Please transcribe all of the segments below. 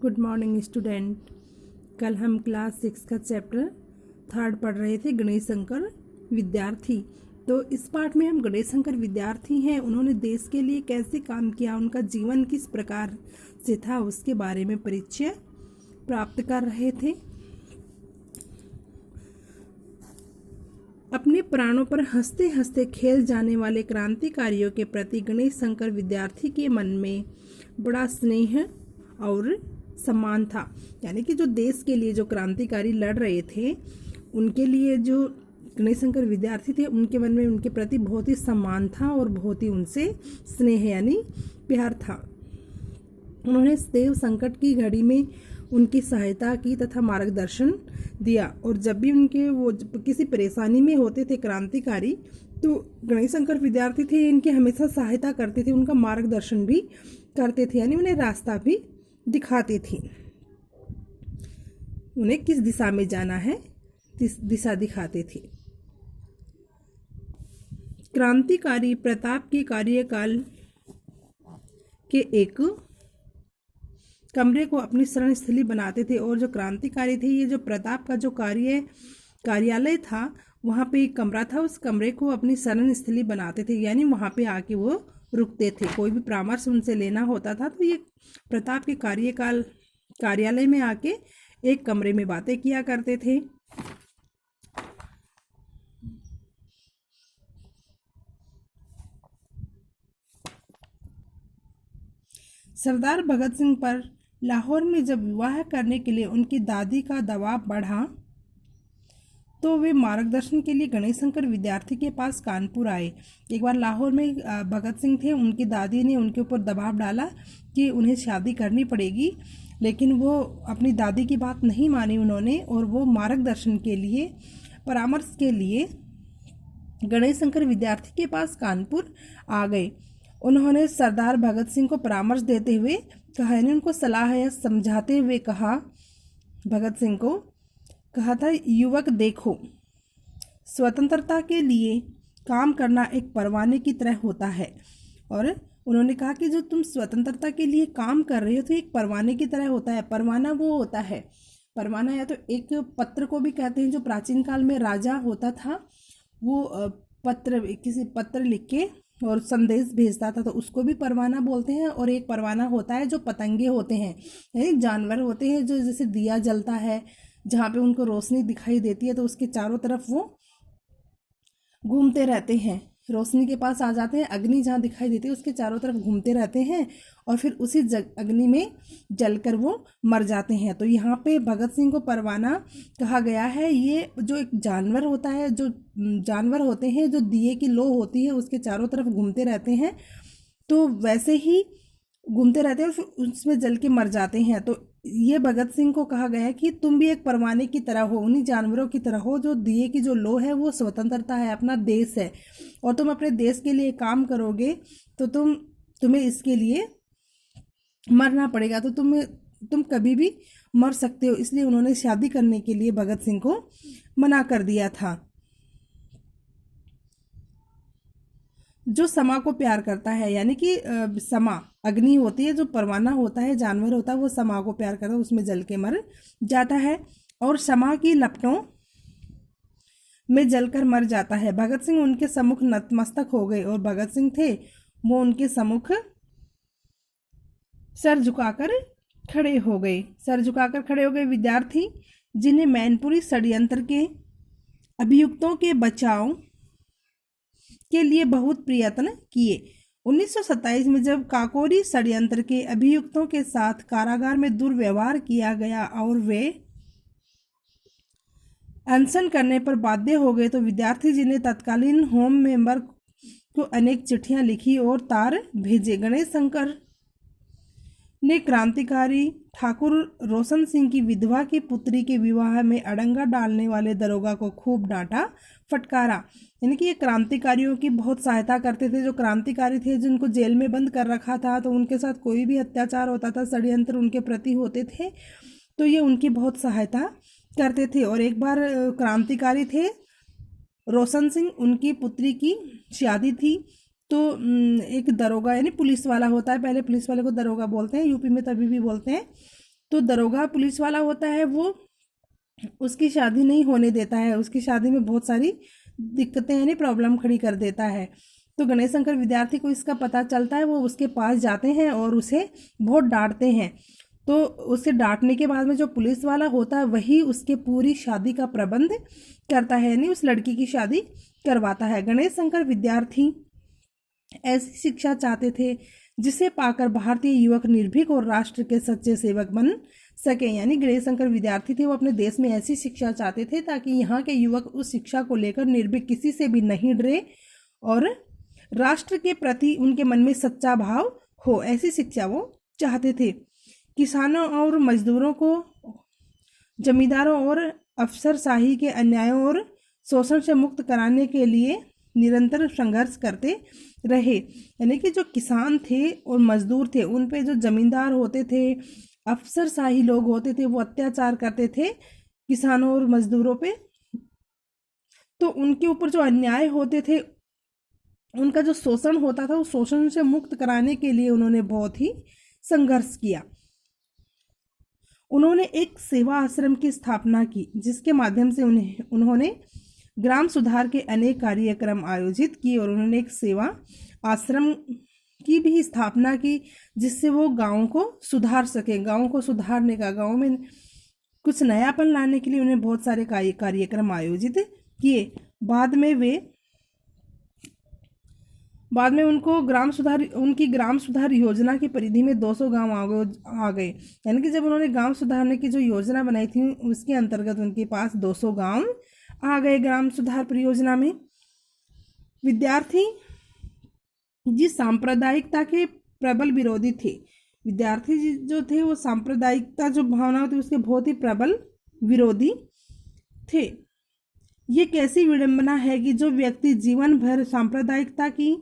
Good morning student. कल हम class 6 का चैप्टर 3 पढ़ रहे थे, गणेश शंकर विद्यार्थी। तो इस पाठ में हम गणेश शंकर विद्यार्थी हैं, उन्होंने देश के लिए कैसे काम किया, उनका जीवन किस प्रकार से था, उसके बारे में परिचय प्राप्त कर रहे थे। अपने प्राणों पर हंसते हंसते खेल जाने वाले क्रांतिकारियों के प्रति गणेश शंकर विद्यार्थी के मन में बड़ा स्नेह और सम्मान था। यानी कि जो देश के लिए जो क्रांतिकारी लड़ रहे थे, उनके लिए जो गणेश शंकर विद्यार्थी थे, उनके मन में उनके प्रति बहुत ही सम्मान था और बहुत ही उनसे स्नेह यानी प्यार था। उन्होंने सदैव संकट की घड़ी में उनकी सहायता की तथा मार्गदर्शन दिया, और जब भी उनके वो किसी परेशानी में होते थे क्रांतिकारी, तो गणेश शंकर विद्यार्थी थे, इनकी हमेशा सहायता करते थे, उनका मार्गदर्शन भी करते थे, यानी उन्हें रास्ता भी दिखाते थे। उन्हें किस दिशा में जाना है दिशा दिखाते थे। क्रांतिकारी प्रताप के कार्यकाल के एक कमरे को अपनी शरण स्थली बनाते थे, और जो क्रांतिकारी थे, ये जो प्रताप का जो कार्यालय था, वहाँ पे एक कमरा था, उस कमरे को अपनी शरण स्थली बनाते थे, यानी वहाँ पे आके वो रुकते थे। कोई भी परामर्श उनसे लेना होता था तो ये प्रताप के कार्यालय में आके एक कमरे में बातें किया करते थे। सरदार भगत सिंह पर लाहौर में जब विवाह करने के लिए उनकी दादी का दबाव बढ़ा, तो वे मार्गदर्शन के लिए गणेश शंकर विद्यार्थी के पास कानपुर आए। एक बार लाहौर में भगत सिंह थे, उनकी दादी ने उनके ऊपर दबाव डाला कि उन्हें शादी करनी पड़ेगी, लेकिन वो अपनी दादी की बात नहीं मानी उन्होंने, और वो मार्गदर्शन के लिए, परामर्श के लिए गणेश शंकर विद्यार्थी के पास कानपुर आ गए। उन्होंने सरदार भगत सिंह को परामर्श देते हुए कहा, यानी उनको सलाह या समझाते हुए कहा, भगत सिंह को कहा था, युवक देखो, स्वतंत्रता के लिए काम करना एक परवाने की तरह होता है। और उन्होंने कहा कि जो तुम स्वतंत्रता के लिए काम कर रहे हो तो एक परवाने की तरह होता है। परवाना वो होता है, परवाना या तो एक पत्र को भी कहते हैं, जो प्राचीन काल में राजा होता था, वो किसी पत्र लिख के और संदेश भेजता था, तो उसको भी परवाना बोलते हैं। और एक परवाना होता है जो पतंगे होते हैं, यानी जानवर होते हैं, जो जैसे दिया जलता है, जहाँ पे उनको रोशनी दिखाई देती है तो उसके चारों तरफ वो घूमते रहते हैं, रोशनी के पास आ जाते हैं, अग्नि जहाँ दिखाई देती है उसके चारों तरफ घूमते रहते हैं, और फिर उसी अग्नि में जलकर वो मर जाते हैं। तो यहाँ पे भगत सिंह को परवाना कहा गया है। ये जो एक जानवर होता है, जो जानवर होते हैं, जो दिए की लो होती है उसके चारों तरफ घूमते रहते हैं, तो वैसे ही घूमते रहते हैं और फिर उसमें जल के मर जाते हैं। तो ये भगत सिंह को कहा गया है कि तुम भी एक परवाने की तरह हो, उन्हीं जानवरों की तरह हो, जो दिए की जो लो है वो स्वतंत्रता है, अपना देश है, और तुम अपने देश के लिए काम करोगे तो तुम्हें इसके लिए मरना पड़ेगा, तो तुम कभी भी मर सकते हो। इसलिए उन्होंने शादी करने के लिए भगत सिंह को मना कर दिया था। जो समा को प्यार करता है, यानी कि समा अग्नि होती है, जो परवाना होता है, जानवर होता है, वो समा को प्यार करता है, उसमें जल के मर जाता है, और समा की लपटों में जलकर मर जाता है। भगत सिंह उनके सम्मुख नतमस्तक हो गए, और भगत सिंह थे वो उनके सम्मुख सर झुकाकर खड़े हो गए। विद्यार्थी जिन्हें मैनपुरी षड्यंत्र के अभियुक्तों के बचाव के लिए बहुत प्रयत्न किए। 1927 में जब काकोरी षड्यंत्र के अभियुक्तों के साथ कारागार में दुर्व्यवहार किया गया और वे अनशन करने पर बाध्य हो गए, तो विद्यार्थी जी ने तत्कालीन होम मेंबर को अनेक चिट्ठियां लिखी और तार भेजे। गणेश शंकर ने क्रांतिकारी ठाकुर रोशन सिंह की विधवा की पुत्री के विवाह में अड़ंगा डालने वाले दरोगा को खूब डांटा फटकारा। यानी कि ये क्रांतिकारियों की बहुत सहायता करते थे। जो क्रांतिकारी थे, जिनको जेल में बंद कर रखा था, तो उनके साथ कोई भी अत्याचार होता था, षड्यंत्र उनके प्रति होते थे, तो ये उनकी बहुत सहायता करते थे। और एक बार क्रांतिकारी थे रोशन सिंह, उनकी पुत्री की शादी थी, तो एक दरोगा यानी पुलिस वाला होता है, पहले पुलिस वाले को दरोगा बोलते हैं, यूपी में तभी भी बोलते हैं, तो दरोगा पुलिस वाला होता है, वो उसकी शादी नहीं होने देता है, उसकी शादी में बहुत सारी दिक्कतें यानी प्रॉब्लम खड़ी कर देता है। तो गणेश शंकर विद्यार्थी को इसका पता चलता है, वो उसके पास जाते हैं और उसे बहुत डांटते हैं। तो उसे डांटने के बाद में जो पुलिस वाला होता है वही उसके पूरी शादी का प्रबंध करता है, यानी उस लड़की की शादी करवाता है। गणेश शंकर विद्यार्थी ऐसी शिक्षा चाहते थे जिसे पाकर भारतीय युवक निर्भीक और राष्ट्र के सच्चे सेवक बन सके। यानी गणेश शंकर विद्यार्थी थे, वो अपने देश में ऐसी शिक्षा चाहते थे ताकि यहाँ के युवक उस शिक्षा को लेकर निर्भीक, किसी से भी नहीं डरे और राष्ट्र के प्रति उनके मन में सच्चा भाव हो, ऐसी शिक्षा वो चाहते थे। किसानों और मजदूरों को जमींदारों और अफसरशाही के अन्यायों और शोषण से मुक्त कराने के लिए निरंतर संघर्ष करते रहे। यानी कि जो किसान थे और मजदूर थे, उन पे जो जमींदार होते थे, अफसरशाही लोग होते थे, वो अत्याचार करते थे किसानों और मजदूरों पे। तो उनके ऊपर जो अन्याय होते थे, उनका जो शोषण होता था, उस शोषण से मुक्त कराने के लिए उन्होंने बहुत ही संघर्ष किया। उन्होंने एक सेवा आश्रम की स्थापना की, जिसके माध्यम से उन्होंने ग्राम सुधार के अनेक कार्यक्रम आयोजित किए और उन्होंने एक सेवा आश्रम की भी स्थापना की, जिससे वो गाँव को सुधार सके। गाँव को सुधारने का, गाँव में कुछ नयापन लाने के लिए उन्हें बहुत सारे कार्यक्रम आयोजित किए। बाद में उनकी ग्राम सुधार योजना की परिधि में 200 गांव आ गए। यानी कि जब उन्होंने गांव सुधारने की जो योजना बनाई थी, उसके अंतर्गत उनके पास 200 गांव आ गए ग्राम सुधार परियोजना में। विद्यार्थी जिस सांप्रदायिकता के प्रबल विरोधी थे, विद्यार्थी जो थे वो सांप्रदायिकता जो भावना होती उसके बहुत ही प्रबल विरोधी थे। ये कैसी विडंबना है कि जो व्यक्ति जीवन भर सांप्रदायिकता की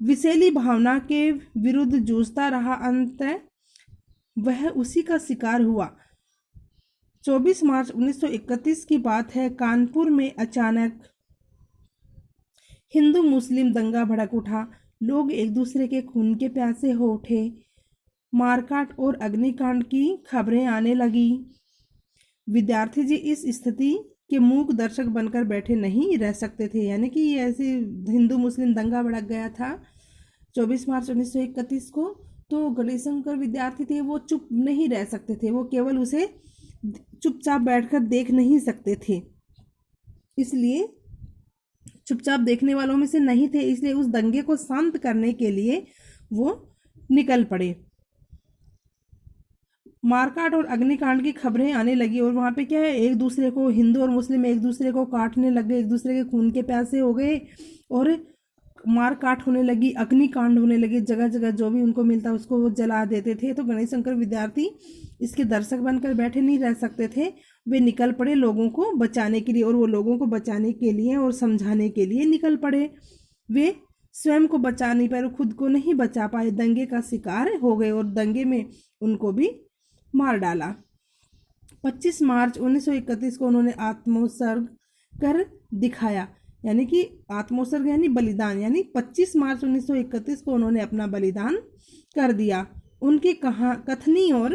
विषैली भावना के विरुद्ध जूझता रहा, अंततः वह उसी का शिकार हुआ। 24 मार्च 1931 की बात है। कानपुर में अचानक हिंदू मुस्लिम दंगा भड़क उठा। लोग एक दूसरे के खून के प्यासे हो उठे। मारकाट और अग्निकांड की खबरें आने लगी। विद्यार्थी जी इस स्थिति के मूक दर्शक बनकर बैठे नहीं रह सकते थे। यानी कि ऐसे हिंदू मुस्लिम दंगा भड़क गया था 24 मार्च 1931 को, तो गणेश शंकर विद्यार्थी थे, वो चुप नहीं रह सकते थे, वो केवल उसे चुपचाप बैठकर देख नहीं सकते थे, इसलिए चुपचाप देखने वालों में से नहीं थे। इसलिए उस दंगे को शांत करने के लिए वो निकल पड़े। मारकाट और अग्निकांड की खबरें आने लगी और वहाँ पे क्या है, एक दूसरे को, हिंदू और मुस्लिम एक दूसरे को काटने लग गए, एक दूसरे के खून के प्यासे हो गए और मारकाट होने लगी, अग्निकांड होने लगे। जगह जगह जो भी उनको मिलता उसको वो जला देते थे। तो गणेश शंकर विद्यार्थी इसके दर्शक बनकर बैठे नहीं रह सकते थे, वे निकल पड़े लोगों को बचाने के लिए। और वो लोगों को बचाने के लिए और समझाने के लिए निकल पड़े। वे स्वयं को बचा नहीं पाए, खुद को नहीं बचा पाए, दंगे का शिकार हो गए और दंगे में उनको भी मार डाला। 25 मार्च 1931 को उन्होंने आत्मोत्सर्ग कर दिखाया। यानी कि आत्मोत्सर्ग यानी बलिदान, यानी 25 मार्च 1931 को उन्होंने अपना बलिदान कर दिया। उनके कथनी और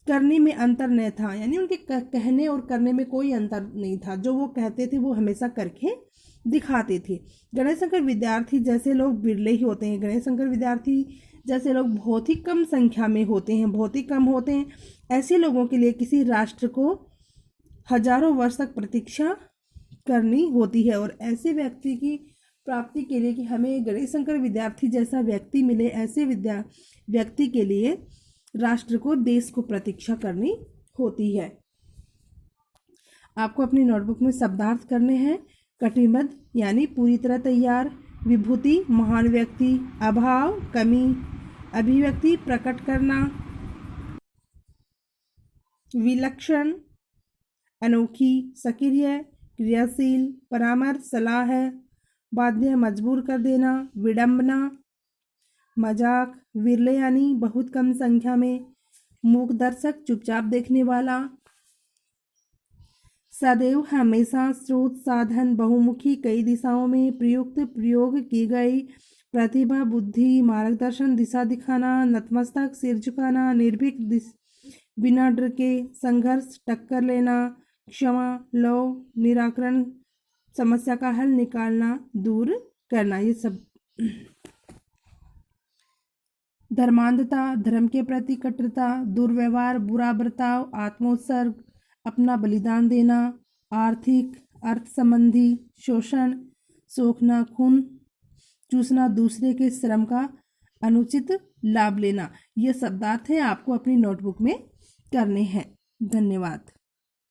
करने में अंतर न था, यानी उनके कहने और करने में कोई अंतर नहीं था। जो वो कहते थे वो हमेशा करके दिखाते थे। गणेश शंकर विद्यार्थी जैसे लोग बिरले ही होते हैं। गणेश शंकर विद्यार्थी जैसे लोग बहुत ही कम संख्या में होते हैं, बहुत ही कम होते हैं। ऐसे लोगों के लिए किसी राष्ट्र को हजारों वर्ष तक प्रतीक्षा करनी होती है और ऐसे व्यक्ति की प्राप्ति के लिए कि हमें गणेश शंकर विद्यार्थी जैसा व्यक्ति मिले, ऐसे व्यक्ति के लिए राष्ट्र को, देश को प्रतीक्षा करनी होती है। आपको अपनी नोटबुक में शब्दार्थ करने हैं। कटिबद्ध यानी पूरी तरह तैयार, विभूति महान व्यक्ति, अभाव कमी, अभिव्यक्ति प्रकट करना, विलक्षण अनोखी, सक्रिय क्रियाशील, परामर्श सलाह है, बाध्य मजबूर कर देना, विडंबना मजाक, विरले यानी बहुत कम संख्या में, मूक दर्शक चुपचाप देखने वाला, सदैव हमेशा, स्रोत साधन बहुमुखी, कई दिशाओं में प्रयुक्त, प्रयोग की गई, प्रतिभा बुद्धि मार्गदर्शन, दिशा दिखाना, नतमस्तक सिर झुकाना, निर्भीक बिना डर के संघर्ष, टक्कर लेना, क्षमा, लव, निराकरण, समस्या का हल निकालना, दूर करना, ये सब। धर्मांधता, धर्म के प्रति कट्टरता, दुर्व्यवहार, बुरा बर्ताव, आत्मोत्सर्ग, अपना बलिदान देना, आर्थिक, अर्थ संबंधी शोषण, सोखना, खून चूसना, दूसरे के श्रम का अनुचित लाभ लेना, ये शब्दार्थ है आपको अपनी नोटबुक में करने हैं। धन्यवाद।